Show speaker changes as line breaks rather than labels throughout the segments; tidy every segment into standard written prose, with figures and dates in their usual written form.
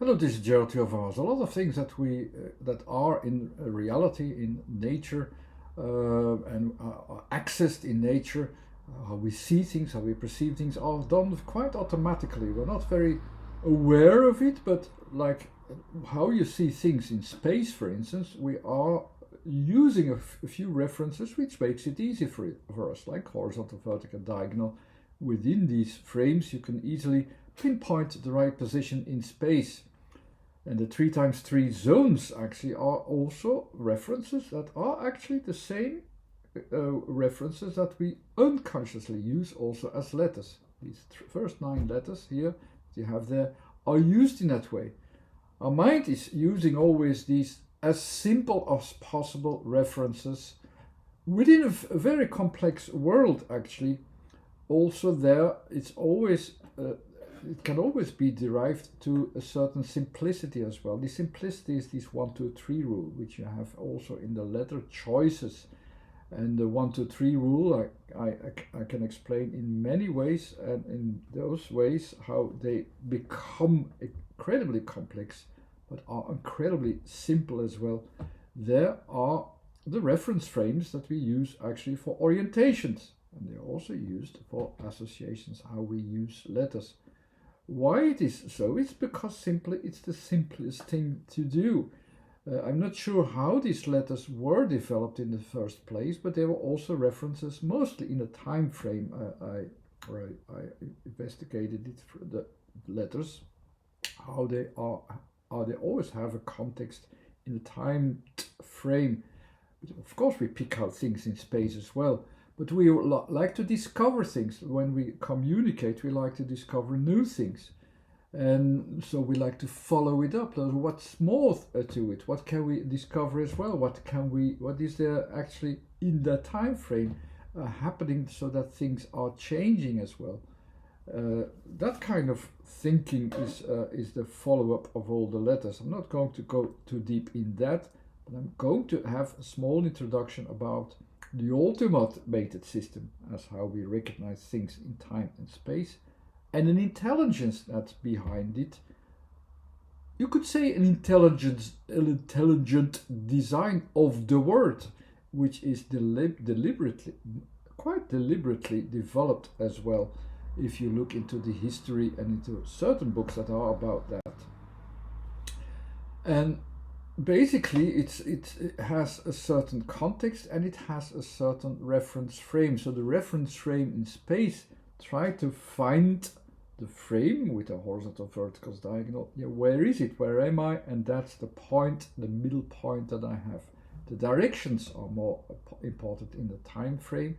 Hello, this is Gerald Theophilus. A lot of things that we that are in reality, in nature, and are accessed in nature, how we see things, how we perceive things, are done quite automatically. We're not very aware of it, but like how you see things in space, for instance, we are using a few references, which makes it easy for us, like horizontal, vertical, diagonal. Within these frames, you can easily pinpoint the right position in space. And the 3x3 zones actually are also references that are actually the same references that we unconsciously use also as letters. These first 9 letters here that you have there are used in that way. Our mind is using always these as simple as possible references within a very complex world actually. Also there, it's always it can always be derived to a certain simplicity as well. The simplicity is this 1, 2, 3 rule, which you have also in the letter choices. And the 1, 2, 3 rule I can explain in many ways, and in those ways how they become incredibly complex but are incredibly simple as well. There are the reference frames that we use actually for orientations, and they're also used for associations, how we use letters. Why it is so? It's because simply it's the simplest thing to do. I'm not sure how these letters were developed in the first place, but they were also references mostly in a time frame. I investigated it for the letters, how they always have a context in a time frame. But of course, we pick out things in space as well. But we like to discover things. When we communicate, we like to discover new things. And so we like to follow it up. What's more to it? What can we discover as well? What is there actually in that time frame happening so that things are changing as well? That kind of thinking is the follow-up of all the letters. I'm not going to go too deep in that, but I'm going to have a small introduction about the automated system as how we recognize things in time and space, and an intelligence that's behind it. You could say an intelligent design of the word, which is quite deliberately developed as well, if you look into the history and into certain books that are about that. And basically, it has a certain context and it has a certain reference frame. So the reference frame in space, try to find the frame with a horizontal, vertical, diagonal. Yeah, where is it? Where am I? And that's the point, the middle point that I have. The directions are more important in the time frame,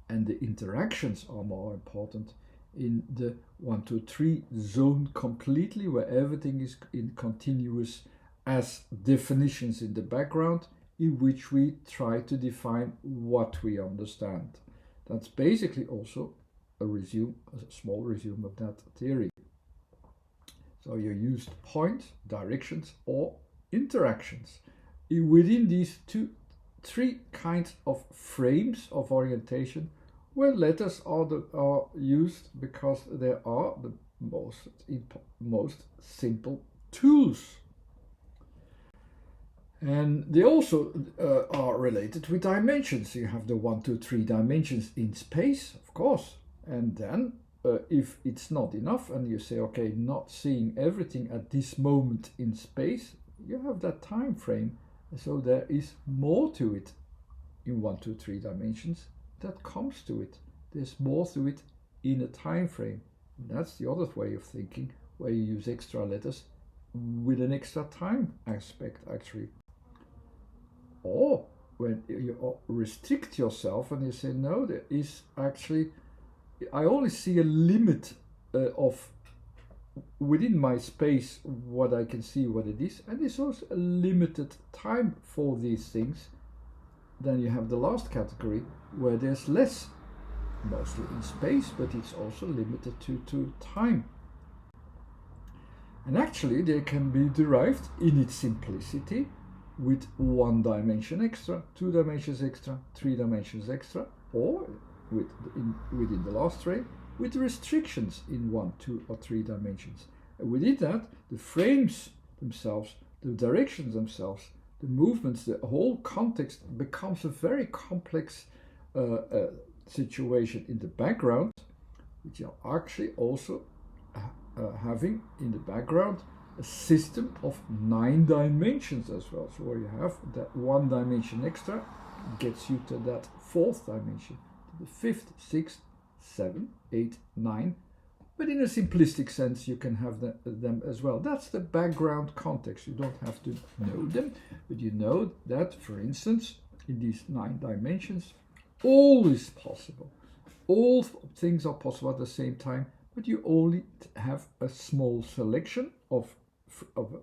and the interactions are more important in the 1, 2, 3 zone completely, where everything is in continuous as definitions in the background, in which we try to define what we understand. That's basically also a small resume of that theory. So you used points, directions, or interactions within these 3 kinds of frames of orientation, where letters are used because they are the most simple tools. And they also are related with dimensions. You have the 1, 2, 3 dimensions in space, of course. And then if it's not enough and you say, okay, not seeing everything at this moment in space, you have that time frame. So there is more to it in 1, 2, 3 dimensions that comes to it. There's more to it in a time frame. And that's the other way of thinking, where you use extra letters with an extra time aspect actually. Or when you restrict yourself and you say, no, there is actually, I only see a limit of within my space what I can see, what it is, and there's also a limited time for these things. Then you have the last category where there's less, mostly in space, but it's also limited to time. And actually they can be derived in its simplicity with 1 dimension extra, 2 dimensions extra, 3 dimensions extra, or within the last frame with restrictions in 1, 2, or 3 dimensions. And within that, the frames themselves, the directions themselves, the movements, the whole context becomes a very complex situation in the background, which are actually also having in the background a system of 9 dimensions as well. So where you have that 1 dimension extra gets you to that 4th dimension, to the 5th, 6th, 7th, 8th, 9th. But in a simplistic sense, you can have them as well. That's the background context. You don't have to know them, but you know that, for instance, in these 9 dimensions, all is possible. All things are possible at the same time, but you only have a small selection of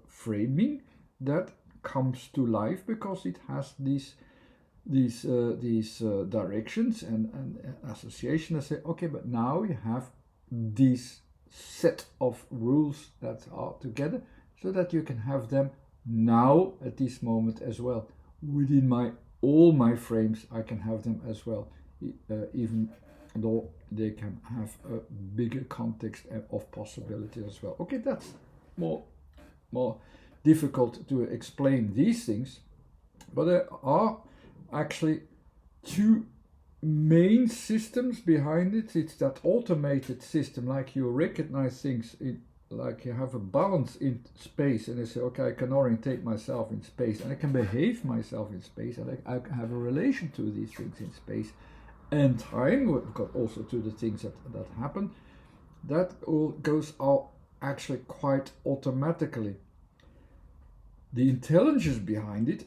framing that comes to life because it has these directions and association. I say, okay, but now you have these set of rules that are together so that you can have them now at this moment as well. Within all my frames, I can have them as well, even though they can have a bigger context of possibility as well. Okay, that's more difficult to explain these things, but there are actually 2 main systems behind it. It's that automated system, like you recognize things like you have a balance in space, and you say, okay, I can orientate myself in space, and I can behave myself in space, and I can have a relation to these things in space and time, also to the things that happen. That all goes out actually quite automatically. The intelligence behind it,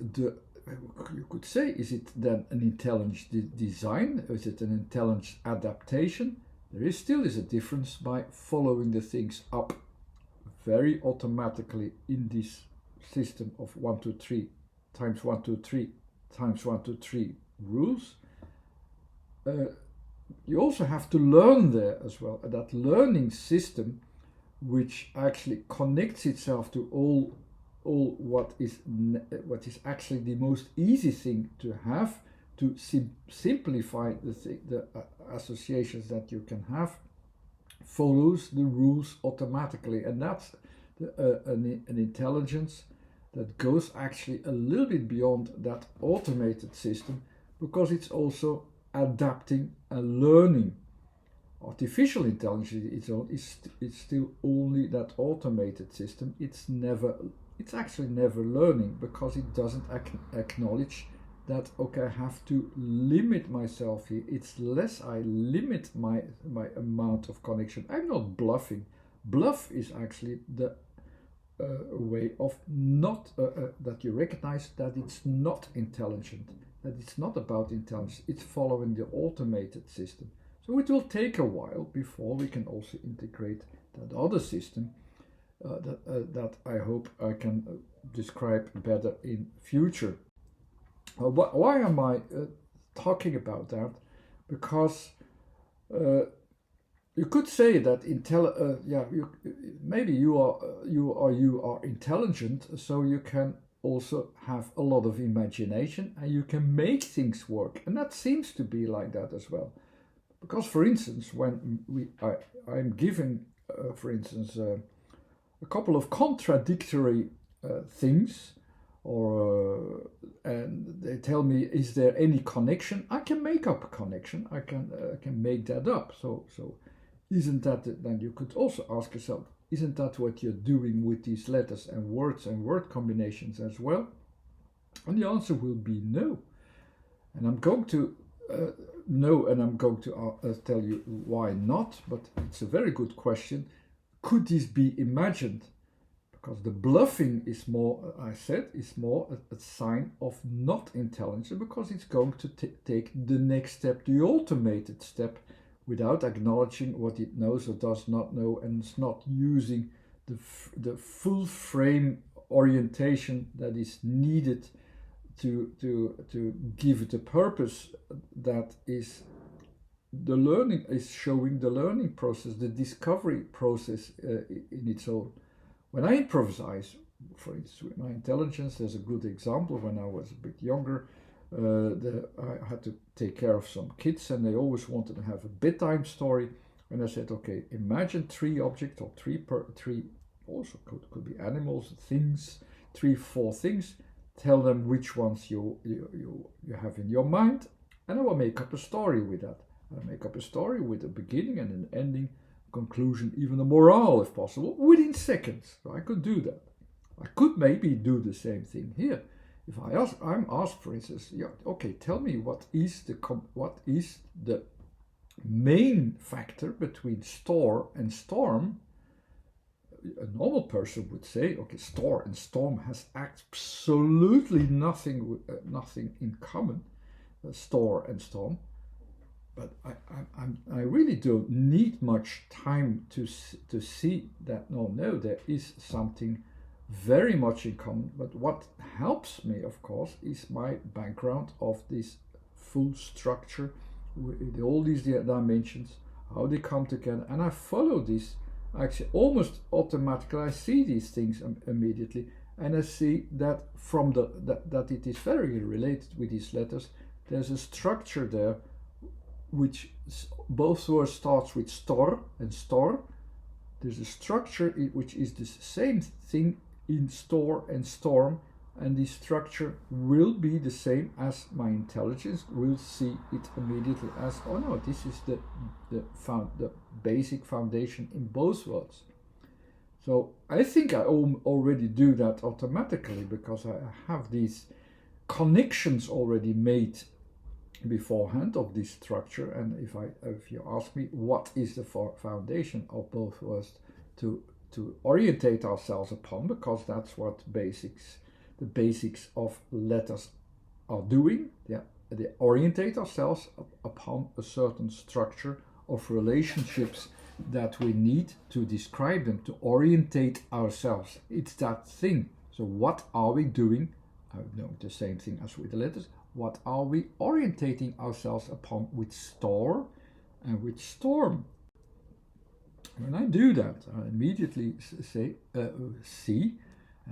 you could say, is it then an intelligent design? Is it an intelligent adaptation? There is a difference by following the things up very automatically in this system of 1, 2, 3 times 1, 2, 3 times 1, 2, 3 rules. You also have to learn there as well. That learning system, which actually connects itself to all what is actually the most easy thing to have to simplify the associations that you can have, follows the rules automatically, and that's an intelligence that goes actually a little bit beyond that automated system, because it's also adapting and learning. Artificial intelligence is still only that automated system. It's actually never learning, because it doesn't acknowledge that, okay, I have to limit myself here. It's less I limit my amount of connection. I'm not bluffing. Bluff is actually the way of not, that you recognize that it's not intelligent, that it's not about intelligence, it's following the automated system. So it will take a while before we can also integrate that other system that I hope I can describe better in future. Why am I talking about that? Because you could say that maybe you are intelligent, so you can also have a lot of imagination and you can make things work, and that seems to be like that as well. Because, for instance, when I'm giving, for instance, a couple of contradictory things, and they tell me, is there any connection? I can make up a connection. I can make that up. So isn't that then you could also ask yourself, isn't that what you're doing with these letters and word combinations as well? And the answer will be no. And I'm going to no, and I'm going to tell you why not. But it's a very good question. Could this be imagined? Because the bluffing is more, I said, is more a sign of not intelligence, because it's going to take the next step, the automated step, without acknowledging what it knows or does not know, and it's not using the full frame orientation that is needed to give it a purpose that is the learning, is showing the learning process, the discovery process in its own. When I improvise, for instance, with my intelligence, there's a good example. When I was a bit younger, I had to take care of some kids, and they always wanted to have a bedtime story. And I said, okay, imagine 3 objects or three also could be animals, things, 3-4 things. Tell them which ones you have in your mind, and I will make up a story with that. I'll make up a story with a beginning and an ending, conclusion, even a morale if possible, within seconds. So I could do that. I could maybe do the same thing here. If I'm asked, for instance, yeah, okay, tell me what is the main factor between store and storm. A normal person would say, okay, store and storm has absolutely nothing in common, store and storm. But I really don't need much time to see that. No, there is something very much in common. But what helps me, of course, is my background of this full structure with all these dimensions, how they come together, and I follow this actually almost automatically. I see these things immediately, and I see that from that it is very related with these letters. There's a structure there, which both words starts with stor and stor. There's a structure which is the same thing in store and storm, and this structure will be the same as my intelligence will see it immediately as, oh no, this is the basic foundation in both worlds. So I think I already do that automatically because I have these connections already made beforehand of this structure. And if you ask me what is the foundation of both worlds to orientate ourselves upon, because that's what the basics of letters are doing. They orientate ourselves upon a certain structure of relationships that we need to describe them, to orientate ourselves. It's that thing. So what are we doing? I know the same thing as with the letters. What are we orientating ourselves upon with store and with storm? When I do that, I immediately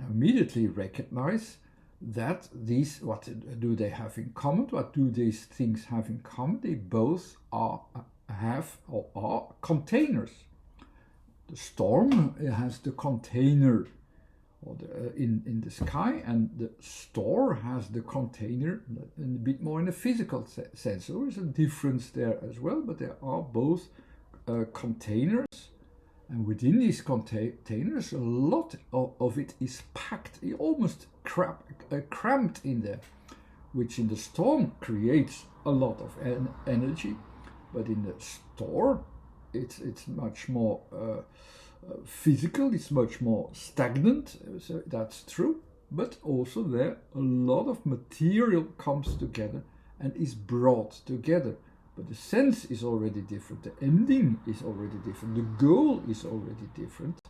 immediately recognize that these, what do they have in common? What do these things have in common? They both are containers. The storm has the container in the sky, and the store has the container a bit more in a physical sense. So there is a difference there as well, but they are both containers. And within these containers, a lot of it is packed, almost cramped in there, which in the storm creates a lot of energy, but in the store, it's much more physical, it's much more stagnant, so that's true. But also there, a lot of material comes together and is brought together. But the sense is already different, the ending is already different, the goal is already different,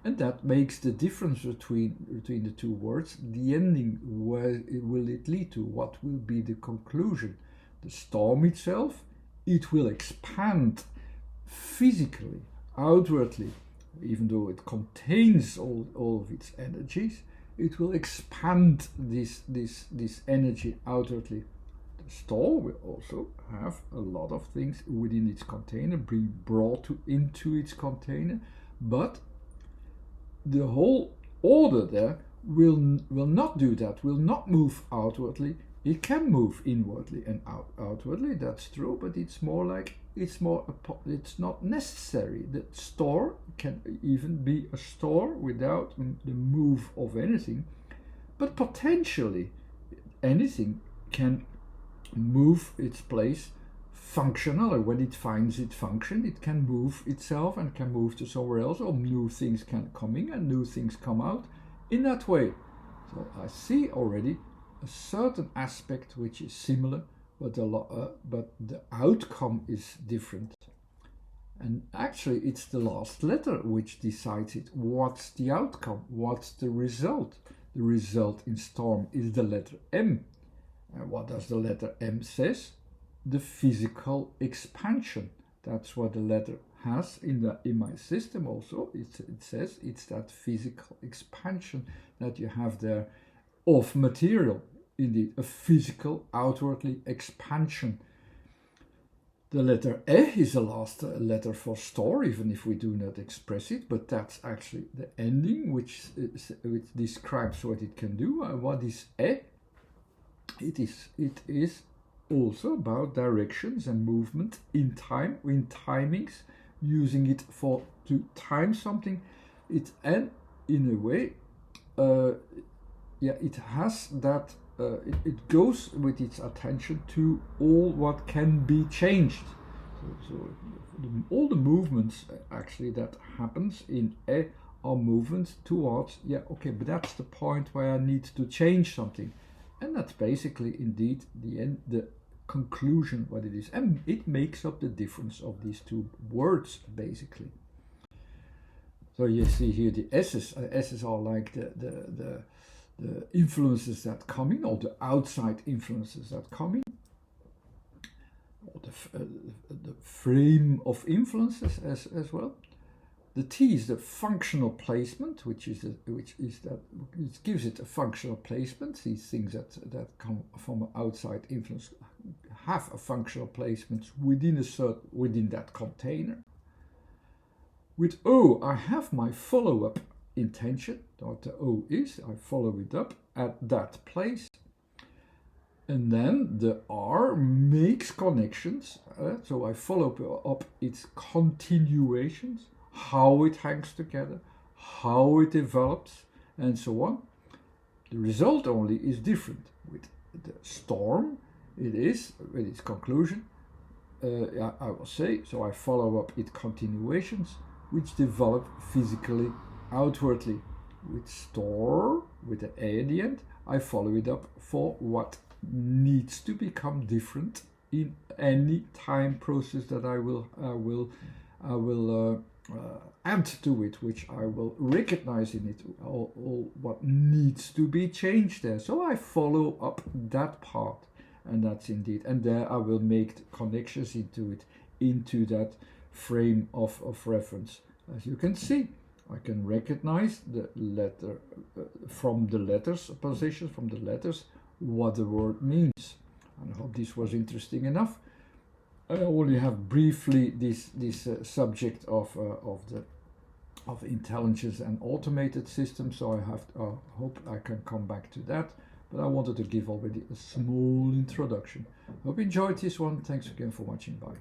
and that makes the difference between the two words. The ending, where will it lead to? What will be the conclusion? The storm itself, it will expand physically, outwardly, even though it contains all of its energies, it will expand this energy outwardly. Store will also have a lot of things within its container being brought into its container, but the whole order there will not do that, will not move outwardly. It can move inwardly and outwardly, that's true, but it's not necessary. The store can even be a store without the move of anything, but potentially anything can move its place functionally. When it finds its function, it can move itself and can move to somewhere else, or new things can come in and new things come out in that way. So I see already a certain aspect which is similar, but the outcome is different. And actually it's the last letter which decides it. What's the outcome? What's the result? The result in storm is the letter M. And what does the letter M says? The physical expansion. That's what the letter has in my system also. It says it's that physical expansion that you have there of material. Indeed, a physical, outwardly expansion. The letter E is the last letter for store, even if we do not express it, but that's actually the ending, which describes what it can do. What is E? It is also about directions and movement in time, in timings, using it to time something. And in a way, it has that. It goes with its attention to all what can be changed. So all the movements actually that happens in E are movements towards, but that's the point where I need to change something. And that's basically indeed the end, the conclusion, what it is. And it makes up the difference of these two words, basically. So you see here the S's. S's are like the influences that come in, or the outside influences that come in, or the frame of influences as well. The T is the functional placement, which gives it a functional placement. These things that come from outside influence have a functional placement within that container. With O, I have my follow-up intention. What the O is, I follow it up at that place. And then the R makes connections, so I follow up its continuations, how it hangs together, how it develops, and so on. The result only is different. With the storm, it is, with its conclusion, I will say, so I follow up its continuations, which develop physically, outwardly. With store, with the A at the end, I follow it up for what needs to become different in any time process that I will add to it, which I will recognize in it, all what needs to be changed there. So I follow up that part, and that's indeed, and there I will make connections into it, into that frame of reference. As you can see, I can recognize the letter from the letters position, from the letters, what the word means. And I hope this was interesting enough. I only have briefly this subject of intelligence and automated systems, so I hope I can come back to that. But I wanted to give already a small introduction. Hope you enjoyed this one. Thanks again for watching. Bye.